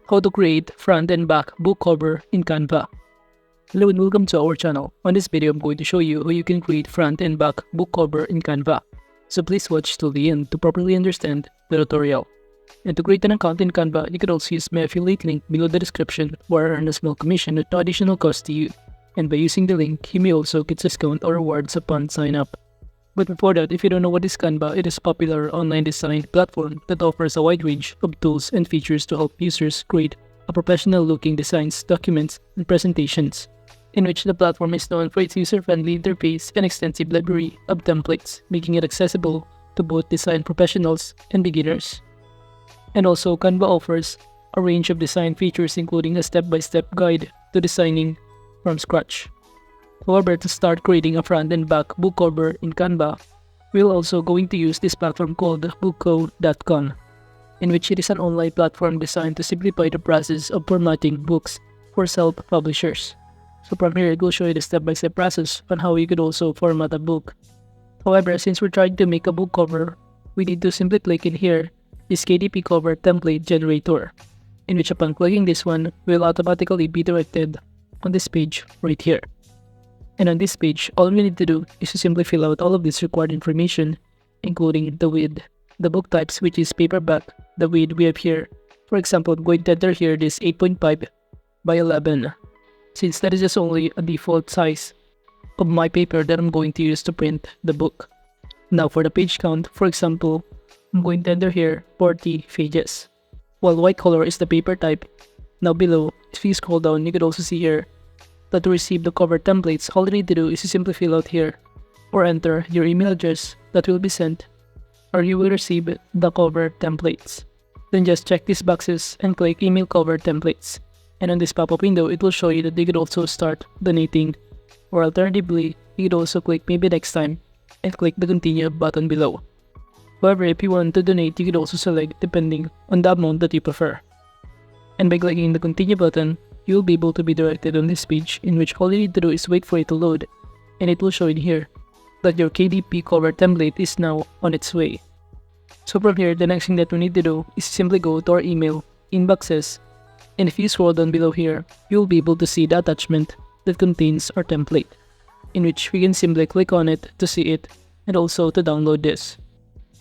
How to create front and back book cover in Canva. Hello and welcome to our channel. On this video, I'm going to show you how you can create front and back book cover in Canva. So please watch till the end to properly understand the tutorial. And to create an account in Canva, you can also use my affiliate link below the description where I earn a small commission at no additional cost to you. And by using the link, you may also get discount or rewards upon sign up. But before that, if you don't know what is Canva, it is a popular online design platform that offers a wide range of tools and features to help users create a professional-looking designs, documents, and presentations, in which the platform is known for its user-friendly interface and extensive library of templates, making it accessible to both design professionals and beginners. And also, Canva offers a range of design features including a step-by-step guide to designing from scratch. However, to start creating a front and back book cover in Canva, we're also going to use this platform called bookco.com, in which it is an online platform designed to simplify the process of formatting books for self-publishers. So from here, it will show you the step-by-step process on how you could also format a book. However, since we're trying to make a book cover, we need to simply click in here, this KDP cover template generator, in which upon clicking this one, will automatically be directed on this page right here. And on this page, all we need to do is to simply fill out all of this required information, including the width, the book types, which is paperback, the width we have here. For example, I'm going to enter here this 8.5 by 11, since that is just only a default size of my paper that I'm going to use to print the book. Now for the page count, for example, I'm going to enter here 40 pages. While white color is the paper type, now below, if you scroll down, you could also see here that to receive the cover templates, all you need to do is to simply fill out here or enter your email address that will be sent, or you will receive the cover templates. Then just check these boxes and click email cover templates. And on this pop-up window, it will show you that you could also start donating, or alternatively, you could also click maybe next time and click the continue button below. However, if you want to donate, you could also select depending on the amount that you prefer. And by clicking the continue button, you will be able to be directed on this page, in which all you need to do is wait for it to load, and it will show in here that your KDP cover template is now on its way. So from here, the next thing that we need to do is simply go to our email inboxes, and if you scroll down below here, you will be able to see the attachment that contains our template, in which we can simply click on it to see it and also to download this.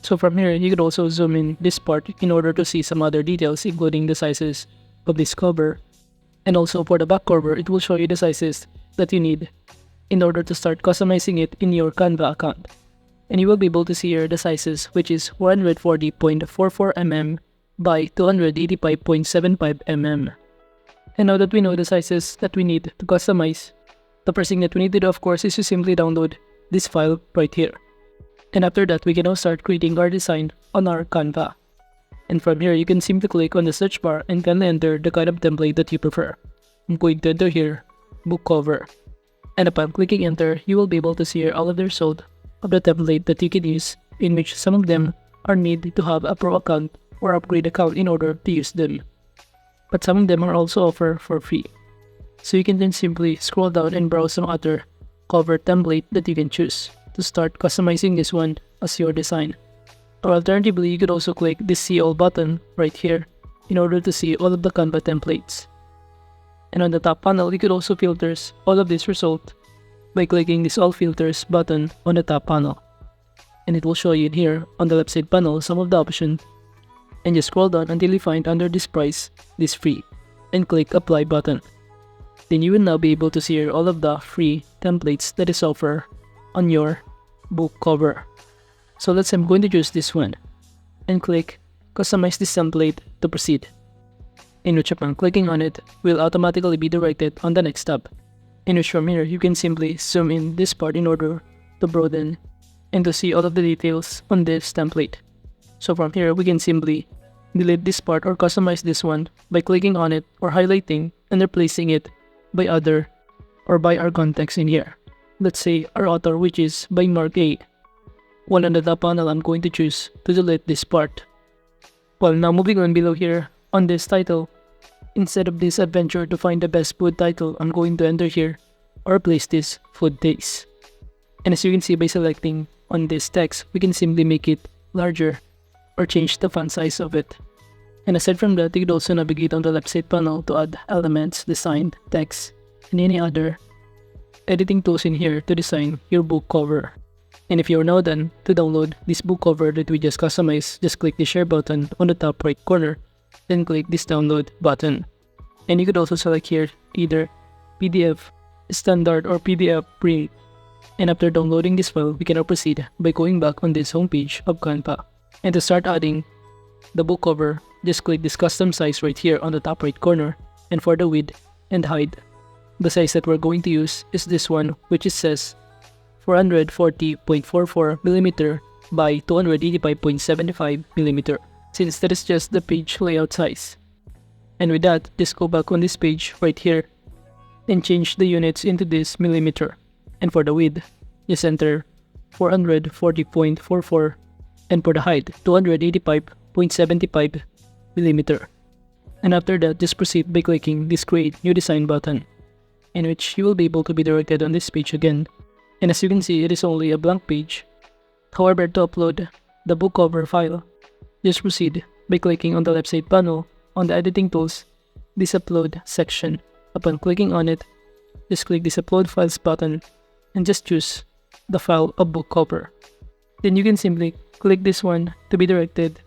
So from here, you could also zoom in this part in order to see some other details, including the sizes of this cover. And also for the back cover, it will show you the sizes that you need in order to start customizing it in your Canva account. And you will be able to see here the sizes, which is 140.44 mm by 285.75 mm. And now that we know the sizes that we need to customize, the first thing that we need to do, of course, is to simply download this file right here. And after that, we can now start creating our design on our Canva. And from here, you can simply click on the search bar and can enter the kind of template that you prefer. I'm going to enter here, book cover. And upon clicking enter, you will be able to see here all of the result of the template that you can use, in which some of them are needed to have a pro account or upgrade account in order to use them. But some of them are also offered for free. So you can then simply scroll down and browse some other cover template that you can choose to start customizing this one as your design. Or alternatively, you could also click this see all button right here in order to see all of the Canva templates. And on the top panel, you could also filter all of this result by clicking this all filters button on the top panel. And it will show you in here on the left side panel some of the options. And just scroll down until you find under this price, this free, and click apply button. Then you will now be able to see here all of the free templates that is offered on your book cover. So let's say I'm going to choose this one and click customize this template to proceed, in which upon clicking on it, will automatically be directed on the next tab, in which from here you can simply zoom in this part in order to broaden and to see all of the details on this template. So from here we can simply delete this part or customize this one by clicking on it or highlighting and replacing it by other or by our context in here. Let's say our author, which is by Mark A. While on the top panel, I'm going to choose to delete this part. Well, now moving on below here, on this title, instead of this adventure to find the best food title, I'm going to enter here or replace this food taste. And as you can see by selecting on this text, we can simply make it larger or change the font size of it. And aside from that, you could also navigate on the left side panel to add elements, design, text, and any other editing tools in here to design your book cover. And if you're now done to download this book cover that we just customized, just click the share button on the top right corner, then click this download button. And you could also select here either PDF standard or PDF print. And after downloading this file, we can now proceed by going back on this homepage of Canva. And to start adding the book cover, just click this custom size right here on the top right corner. And for the width and height, the size that we're going to use is this one, which it says 440.44mm by 285.75mm, since that is just the page layout size. And with that, just go back on this page right here and change the units into this millimeter. And for the width, just enter 440.44, and for the height, 285.75mm. And after that, just proceed by clicking this Create New Design button, in which you will be able to be directed on this page again. And as you can see, it is only a blank page. However, to upload the book cover file, just proceed by clicking on the left side panel on the editing tools, this upload section. Upon clicking on it, just click this upload files button and just choose the file of book cover. Then you can simply click this one to be directed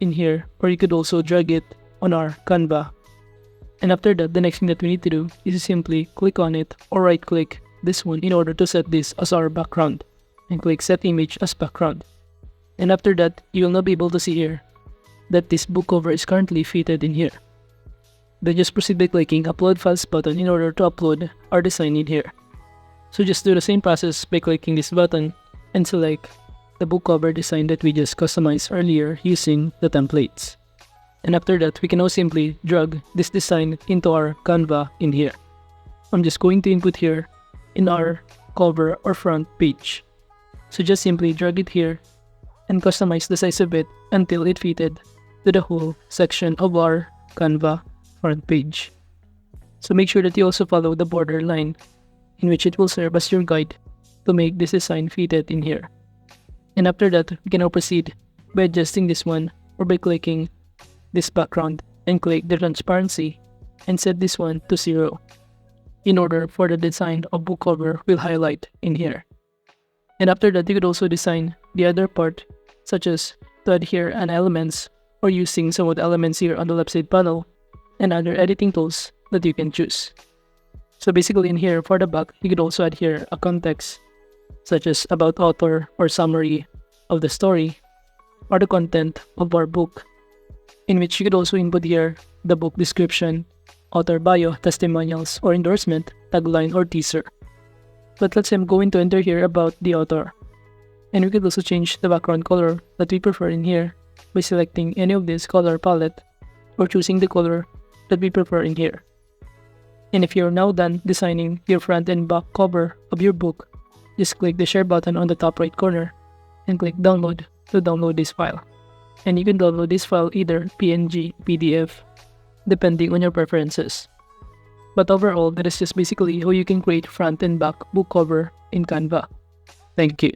in here, or you could also drag it on our Canva. And after that, the next thing that we need to do is to simply click on it or right click this one in order to set this as our background, and click set image as background. And after that, you will now be able to see here that this book cover is currently fitted in here. Then just proceed by clicking upload files button in order to upload our design in here. So just do the same process by clicking this button and select the book cover design that we just customized earlier using the templates. And after that, we can now simply drag this design into our Canva in here. I'm just going to input here in our cover or front page. So just simply drag it here and customize the size of it until it fitted to the whole section of our Canva front page. So make sure that you also follow the border line, in which it will serve as your guide to make this design fitted in here. And after that, we can now proceed by adjusting this one, or by clicking this background and click the transparency and set this one to 0 in order for the design of book cover will highlight in here. And after that, you could also design the other part, such as to add here an elements, or using some of the elements here on the left side panel and other editing tools that you can choose. So basically in here for the back, you could also add here a context, such as about author or summary of the story or the content of our book, in which you could also input here the book description, author bio, testimonials or endorsement, tagline or teaser. But let's say I'm going to enter here about the author. And we could also change the background color that we prefer in here by selecting any of this color palette or choosing the color that we prefer in here. And if you're now done designing your front and back cover of your book, just click the share button on the top right corner and click download to download this file. And you can download this file either PNG, PDF, depending on your preferences. But overall, that is just basically how you can create front and back book cover in Canva. Thank you.